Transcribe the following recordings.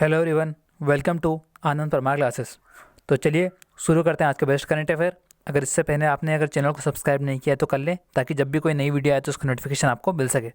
Hello everyone, welcome to Anand Parmar classes. तो चलिए शुरू करते हैं आज का बेस्ट करंट अफेयर। अगर इससे पहले आपने अगर चैनल को सब्सक्राइब नहीं किया है तो कर लें, ताकि जब भी कोई नई वीडियो आए तो उसका नोटिफिकेशन आपको मिल सके।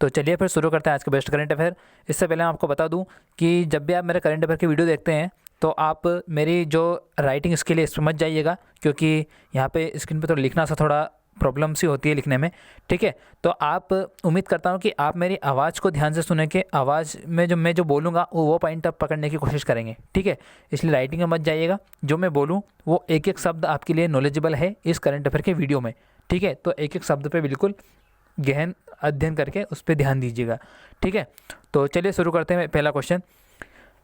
तो चलिए फिर शुरू करते हैं आज का बेस्ट करंट अफेयर। इससे पहले मैं आपको बता दूं कि जब भी आप मेरे करंट अफेयर की वीडियो देखते हैं तो आप मेरी जो राइटिंग स्किल है इस पर मत जाइएगा, क्योंकि यहाँ पे स्क्रीन पे तो लिखना सा थोड़ा प्रॉब्लम सी होती है लिखने में। ठीक है, तो आप उम्मीद करता हूँ कि आप मेरी आवाज़ को ध्यान से सुने के आवाज़ में जो मैं बोलूँगा वो पॉइंट आप पकड़ने की कोशिश करेंगे। ठीक है, इसलिए राइटिंग में मत जाइएगा। जो मैं बोलूँ वो एक एक शब्द आपके लिए नॉलेजेबल है इस करंट अफेयर के वीडियो में। ठीक है, तो एक एक शब्द पे बिल्कुल गहन अध्ययन करके उस पर ध्यान दीजिएगा। ठीक है, तो चलिए शुरू करते हैं। पहला क्वेश्चन,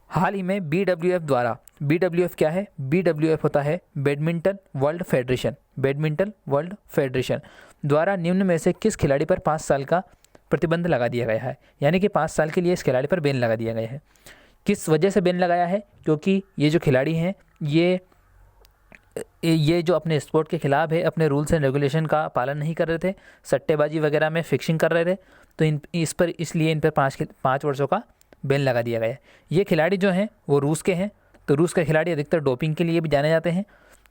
हाल ही में BWF द्वारा, BWF क्या है? BWF होता है badminton world federation, badminton world federation द्वारा निम्न में से किस खिलाड़ी पर 5 साल का प्रतिबंध लगा दिया गया है? यानी कि 5 साल के लिए इस खिलाड़ी पर बैन लगा दिया गया है। किस वजह से बैन लगाया है? क्योंकि ये जो खिलाड़ी हैं ये जो अपने स्पोर्ट के खिलाफ है, अपने रूल्स एंड रेगुलेशन का पालन नहीं कर रहे थे, सट्टेबाजी वगैरह में फिक्सिंग कर रहे थे, तो इसलिए इन पर 5 वर्षों का बैन लगा दिया गया है। ये खिलाड़ी जो हैं वो रूस के हैं। तो रूस के खिलाड़ी अधिकतर डोपिंग के लिए भी जाने जाते हैं।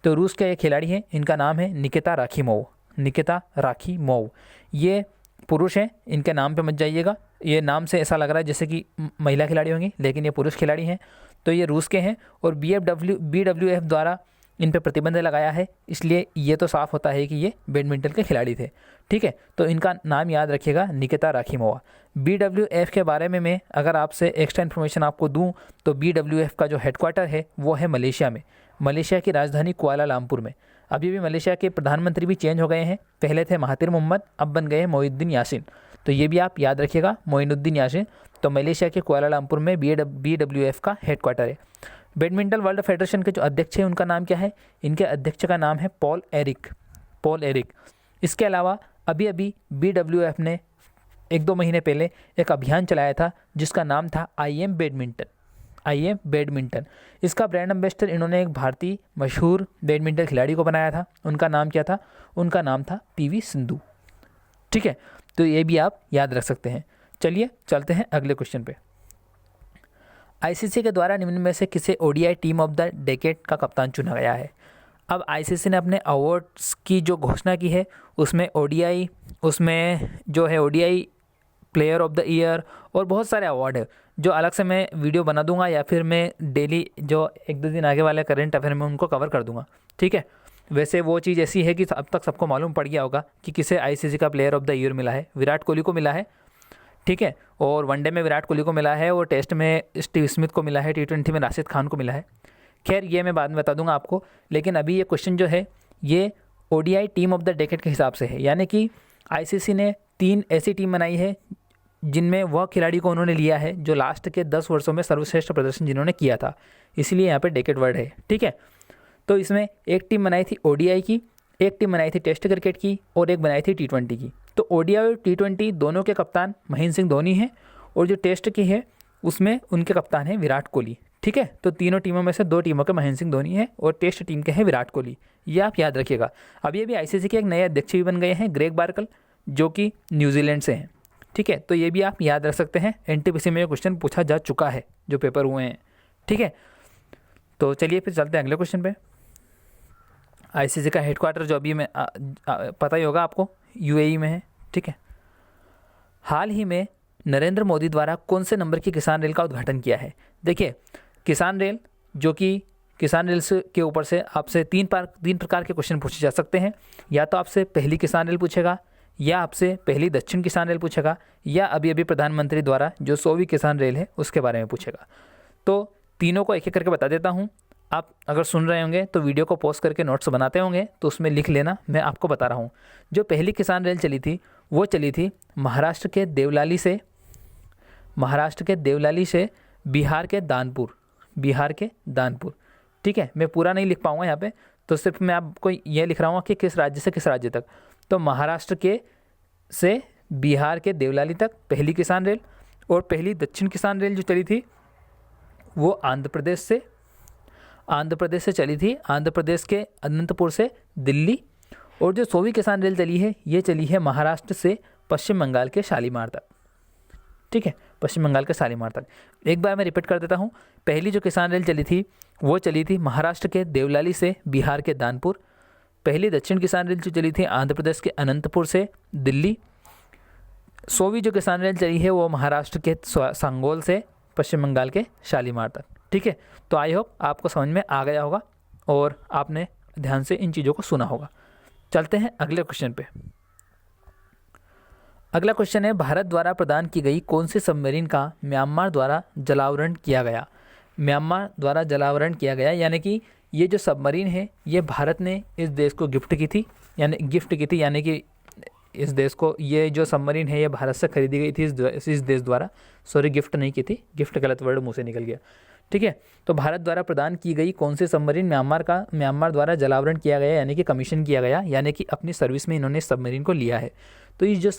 तो रूस के ये खिलाड़ी हैं, इनका नाम है निकिता राखीमोव। निकिता राखीमोव ये पुरुष हैं, इनके नाम पे मत जाइएगा। ये नाम से ऐसा लग रहा है जैसे कि महिला खिलाड़ी होंगी, लेकिन ये पुरुष खिलाड़ी हैं। तो ये रूस के हैं और BWF द्वारा इन पे प्रतिबंध लगाया है, इसलिए ये तो साफ़ होता है कि ये बैडमिंटन के खिलाड़ी थे। ठीक है, तो इनका नाम याद रखिएगा, निकिता राखीमोवा। BWF के बारे में मैं अगर आपसे एक्स्ट्रा इन्फॉर्मेशन आपको दूं तो BWF का जो हेडक्वार्टर है वो है मलेशिया में, मलेशिया की राजधानी कुआलालंपुर में। अभी भी मलेशिया के प्रधानमंत्री भी चेंज हो गए हैं, पहले थे महातिर मोहम्मद, अब बन गए हैं मोइनुद्दीन यासीन। तो ये भी आप याद रखिएगा, मोइनुद्दीन यासीन। तो मलेशिया के कुआलालंपुर में BWF का हेडक्वार्टर है। बैडमिंटन वर्ल्ड फेडरेशन के जो अध्यक्ष हैं उनका नाम क्या है? इनके अध्यक्ष का नाम है पॉल एरिक। इसके अलावा अभी BWF ने 1-2 महीने पहले एक अभियान चलाया था जिसका नाम था आई एम बैडमिंटन। इसका ब्रांड एम्बेसडर इन्होंने एक भारतीय मशहूर बैडमिंटन खिलाड़ी को बनाया था। उनका नाम क्या था? उनका नाम था PV सिंधु। ठीक है, तो ये भी आप याद रख सकते हैं। चलिए चलते हैं अगले क्वेश्चन पे। ICC के द्वारा निम्न में से किसे ODI team of the decade का कप्तान चुना गया है? अब ICC ने अपने अवार्ड्स की जो घोषणा की है उसमें ODI player of the year और बहुत सारे अवार्ड है, जो अलग से मैं वीडियो बना दूंगा या फिर मैं डेली जो 1-2 दिन आगे वाले करंट अफेयर में उनको कवर कर दूंगा। ठीक है, वैसे वो चीज़ ऐसी है कि अब तक सबको मालूम पड़ गया होगा कि किसे ICC का प्लेयर ऑफ द ईयर मिला है। विराट कोहली को मिला है। ठीक है, और वनडे में विराट कोहली को मिला है और टेस्ट में स्टीव स्मिथ को मिला है, T20 में राशिद खान को मिला है। खैर ये मैं बाद में बता दूंगा आपको, लेकिन अभी ये क्वेश्चन जो है ये ODI team of the decade के हिसाब से है। यानी कि ICC ने 3 ऐसी टीम बनाई है जिनमें वह खिलाड़ी को उन्होंने लिया है जो लास्ट के 10 वर्षों में सर्वश्रेष्ठ प्रदर्शन जिन्होंने किया था, इसीलिए यहाँ पे डेकेड वर्ड है। ठीक है, तो इसमें एक टीम बनाई थी ODI की, एक टीम बनाई थी टेस्ट क्रिकेट की और एक बनाई थी T20 की। तो ODI और T20 दोनों के कप्तान महेंद्र सिंह धोनी हैं और जो टेस्ट की है उसमें उनके कप्तान हैं विराट कोहली। ठीक है, तो तीनों टीमों में से 2 टीमों के महेंद्र सिंह धोनी है और टेस्ट टीम के हैं विराट कोहली। ये आप याद रखिएगा। अभी ICC के एक नए अध्यक्ष भी बन गए हैं, ग्रेग बार्कल, जो कि न्यूजीलैंड से हैं। ठीक है, तो ये भी आप याद रख सकते हैं। NTPC में ये क्वेश्चन पूछा जा चुका है जो पेपर हुए हैं। ठीक है, तो चलिए फिर चलते हैं अगले क्वेश्चन पे। ICC का हेडक्वार्टर जो अभी में पता ही होगा आपको, UAE में है। ठीक है, हाल ही में नरेंद्र मोदी द्वारा कौन से नंबर की किसान रेल का उद्घाटन किया है? देखिए, किसान रेल, जो कि किसान रेल के ऊपर से आपसे 3 प्रकार के क्वेश्चन पूछे जा सकते हैं। या तो आपसे पहली किसान रेल पूछेगा, या आपसे पहली दक्षिण किसान रेल पूछेगा, या अभी प्रधानमंत्री द्वारा जो 100वीं किसान रेल है उसके बारे में पूछेगा। तो तीनों को एक एक करके बता देता हूँ। आप अगर सुन रहे होंगे तो वीडियो को पॉज करके नोट्स बनाते होंगे तो उसमें लिख लेना, मैं आपको बता रहा हूँ। जो पहली किसान रेल चली थी वो चली थी महाराष्ट्र के देवलाली से बिहार के दानपुर। ठीक है, मैं पूरा नहीं लिख पाऊँगा यहाँ पे, तो सिर्फ मैं आपको ये लिख रहा हूँ कि किस राज्य से किस राज्य तक। तो महाराष्ट्र से बिहार के देवलाली तक पहली किसान रेल, और पहली दक्षिण किसान रेल जो चली थी वो आंध्र प्रदेश से चली थी, आंध्र प्रदेश के अनंतपुर से दिल्ली। और जो 100वीं किसान रेल चली है ये चली है महाराष्ट्र से पश्चिम बंगाल के शालीमार तक। ठीक है, पश्चिम बंगाल के शालीमार तक। एक बार मैं रिपीट कर देता हूँ, पहली जो किसान रेल चली थी वो चली थी महाराष्ट्र के देवलाली से बिहार के दानपुर। पहली दक्षिण किसान रेल जो चली थी आंध्र प्रदेश के अनंतपुर से दिल्ली। 100वीं जो किसान रेल चली है वो महाराष्ट्र के सांगोल से पश्चिम बंगाल के शालीमार तक। ठीक है, तो आई होप आपको समझ में आ गया होगा और आपने ध्यान से इन चीज़ों को सुना होगा। चलते हैं अगले क्वेश्चन पे। अगला क्वेश्चन है, भारत द्वारा प्रदान की गई कौन सी सबमरीन का म्यांमार द्वारा जलावरण किया गया। म्यांमार द्वारा जलावरण किया गया यानी कि ये जो सबमरीन है ये भारत ने इस देश को गिफ्ट की थी, यानी कि इस देश को ये जो सबमरीन है ये भारत से खरीदी गई थी इस देश द्वारा। सॉरी, गिफ्ट नहीं की थी, गिफ्ट गलत वर्ड मुँह से निकल गया। ठीक है, तो भारत द्वारा प्रदान की गई कौन सी सबमरीन म्यांमार द्वारा जलावरण किया गया यानी कि कमीशन किया गया, यानी कि अपनी सर्विस में इन्होंने सबमरीन को लिया है। तो इस जो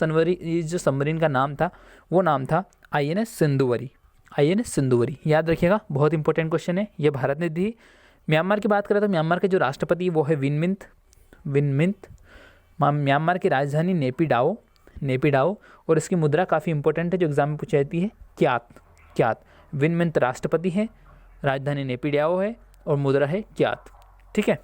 सबमरीन का नाम था वो नाम था INS सिंधुवरी। याद रखिएगा, बहुत इंपॉर्टेंट क्वेश्चन है, ये भारत ने दी। म्यांमार की बात करें तो म्यांमार के जो राष्ट्रपति वो है विन मिंत। म्यांमार की राजधानी नेपिडाओ और इसकी मुद्रा काफ़ी इंपॉर्टेंट है जो एग्जाम में पूछी जाती है, क्यात। विन मिंत राष्ट्रपति है, राजधानी नेपिडाओ है और मुद्रा है क्यात। ठीक है,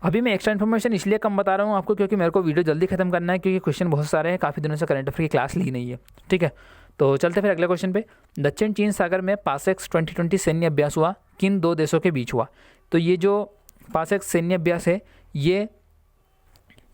अभी मैं एक्स्ट्रा इन्फॉर्मेशन इसलिए कम बता रहा हूँ आपको क्योंकि मेरे को वीडियो जल्दी खत्म करना है, क्योंकि क्वेश्चन बहुत सारे हैं, काफ़ी दिनों से करंट अफेयर की क्लास ली नहीं है। ठीक है, तो चलते फिर अगले क्वेश्चन पे। दक्षिण चीन सागर में पासेक्स 2020 सैन्य अभ्यास हुआ, किन दो देशों के बीच हुआ। तो ये जो पासेक्स सैन्य अभ्यास है ये,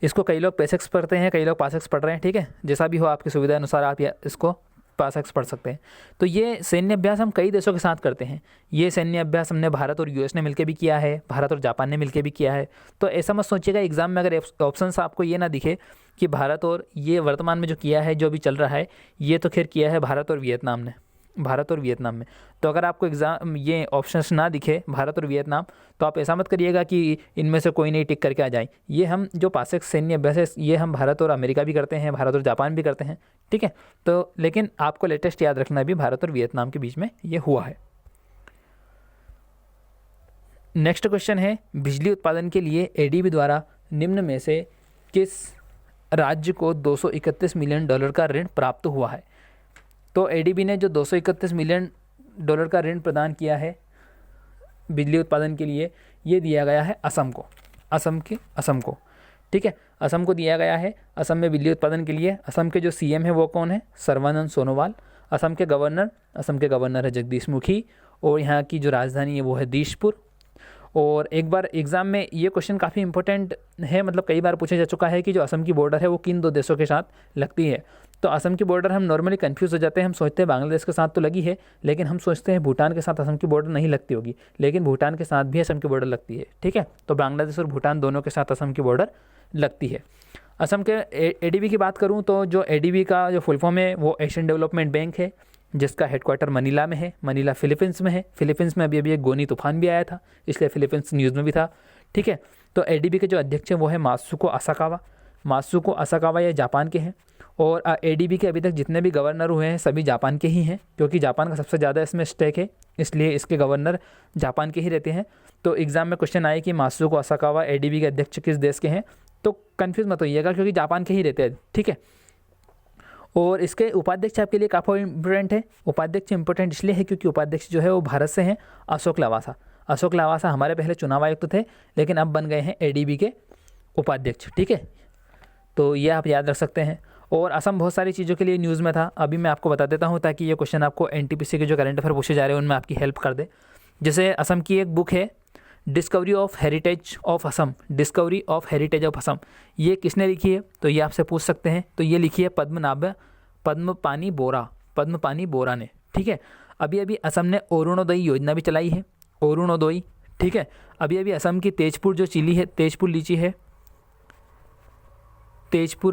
इसको कई लोग पेसेक्स पढ़ते हैं, कई लोग पासेक्स पढ़ रहे हैं। ठीक है, जैसा भी हो आपकी सुविधा अनुसार आप इसको पासेक्स पढ़ सकते हैं। तो ये सैन्य अभ्यास हम कई देशों के साथ करते हैं। ये सैन्य अभ्यास हमने भारत और US ने मिलकर भी किया है, भारत और जापान ने मिलकर भी किया है। तो ऐसा मत सोचिएगा एग्जाम में अगर ऑप्शंस आपको ये ना दिखे कि भारत और ये वर्तमान में जो किया है, जो भी चल रहा है, ये तो खैर किया है भारत और वियतनाम में। तो अगर आपको एग्जाम ये ऑप्शंस ना दिखे भारत और वियतनाम, तो आप ऐसा मत करिएगा कि इनमें से कोई नहीं टिक करके आ जाए। ये हम जो पासेक्स सैन्य अभ्यास है ये हम भारत और अमेरिका भी करते हैं, भारत और जापान भी करते हैं। ठीक है, तो लेकिन आपको लेटेस्ट याद रखना भी भारत और वियतनाम के बीच में ये हुआ है। नेक्स्ट क्वेश्चन है, बिजली उत्पादन के लिए ADB द्वारा निम्न में से किस राज्य को $231 मिलियन का ऋण प्राप्त हुआ है। तो ADB ने जो $231 मिलियन का ऋण प्रदान किया है बिजली उत्पादन के लिए, ये दिया गया है असम को। ठीक है, असम को दिया गया है। असम में बिजली उत्पादन के लिए असम के जो CM है वो कौन है, सर्बानंद सोनोवाल। असम के गवर्नर है जगदीश मुखी और यहाँ की जो राजधानी है वो है दिसपुर। और एक बार एग्ज़ाम में ये क्वेश्चन काफ़ी इंपॉर्टेंट है, मतलब कई बार पूछा जा चुका है कि जो असम की बॉर्डर है वो किन दो देशों के साथ लगती है। तो असम की बॉर्डर हम नॉर्मली कंफ्यूज हो जाते हैं, हम सोचते हैं बांग्लादेश के साथ तो लगी है, लेकिन हम सोचते हैं भूटान के साथ असम की बॉर्डर नहीं लगती होगी, लेकिन भूटान के साथ भी असम की बॉर्डर लगती है। ठीक है, तो बांग्लादेश और भूटान दोनों के साथ असम की बॉर्डर लगती है। असम के ADB की बात करूँ तो जो ADB का जो फुल फॉर्म है वो एशियन डेवलपमेंट बैंक है, जिसका हेडक्वार्टर मनीला में है। मनीला फिलीपींस में है। फिलीपींस में अभी एक गोनी तूफान भी आया था, इसलिए फिलीपींस न्यूज़ में भी था। ठीक है, तो ADB के जो अध्यक्ष हैं वो है मात्सुको असाकावा, ये जापान के हैं। और ADB के अभी तक जितने भी गवर्नर हुए हैं सभी जापान के ही हैं, क्योंकि जापान का सबसे ज़्यादा इसमें स्टेक है, इसलिए इसके गवर्नर जापान के ही रहते हैं। तो एग्जाम में क्वेश्चन आए कि मात्सुको असाकावा ADB के अध्यक्ष किस देश के हैं, तो कन्फ्यूज़ मत होइएगा क्योंकि जापान के ही रहते हैं। ठीक है, और इसके उपाध्यक्ष आपके लिए काफ़ी इंपॉर्टेंट है। उपाध्यक्ष इंपॉर्टेंट इसलिए है क्योंकि उपाध्यक्ष जो है वो भारत से हैं, अशोक लवासा हमारे पहले चुनाव आयुक्त थे, लेकिन अब बन गए हैं ADB के उपाध्यक्ष। ठीक है, तो ये आप याद रख सकते हैं। और असम बहुत सारी चीज़ों के लिए न्यूज़ में था, अभी मैं आपको बता देता हूँ ताकि ये क्वेश्चन आपको NTPC के जो करंट अफेयर पूछे जा रहे हैं उनमें आपकी हेल्प कर दे। जैसे असम की एक बुक है discovery of heritage of Assam, ये किसने लिखी है, तो ये आपसे पूछ सकते हैं। तो ये लिखी है पद्मपानी बोरा ने। ठीक है, अभी असम ने अरुणोदय योजना भी चलाई है, अरुणोदय। ठीक है, अभी असम की तेजपुर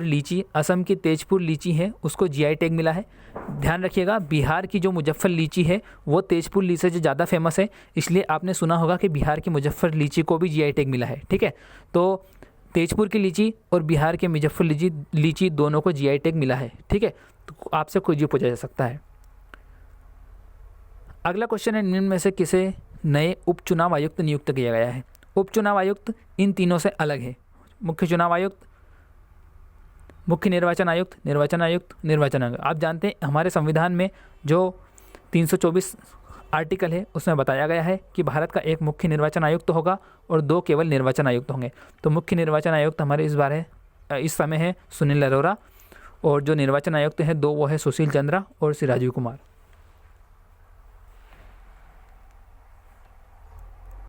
लीची, असम की तेजपुर लीची है, उसको GI टैग मिला है। ध्यान रखिएगा, बिहार की जो मुजफ्फर लीची है वो तेजपुर लीची से ज़्यादा फेमस है, इसलिए आपने सुना होगा कि बिहार की मुजफ्फर लीची को भी GI टैग मिला है। ठीक है, तो तेजपुर की लीची और बिहार के मुजफ्फर लीची दोनों को GI टैग मिला है। ठीक है, तो आपसे कोई भी पूछा जा सकता है। अगला क्वेश्चन है, निम्न में से किसे नए उपचुनाव आयुक्त नियुक्त किया गया है। उपचुनाव आयुक्त इन तीनों से अलग है। मुख्य चुनाव आयुक्त, मुख्य निर्वाचन आयुक्त, निर्वाचन आयुक्त, निर्वाचन आयोग। आप जानते हैं हमारे संविधान में जो 324 आर्टिकल है उसमें बताया गया है कि भारत का एक मुख्य निर्वाचन आयुक्त होगा और 2 केवल निर्वाचन आयुक्त होंगे। तो मुख्य निर्वाचन आयुक्त हमारे इस समय है सुनील अरोरा, और जो निर्वाचन आयुक्त हैं 2 वो है सुशील चंद्रा और श्री राजीव कुमार।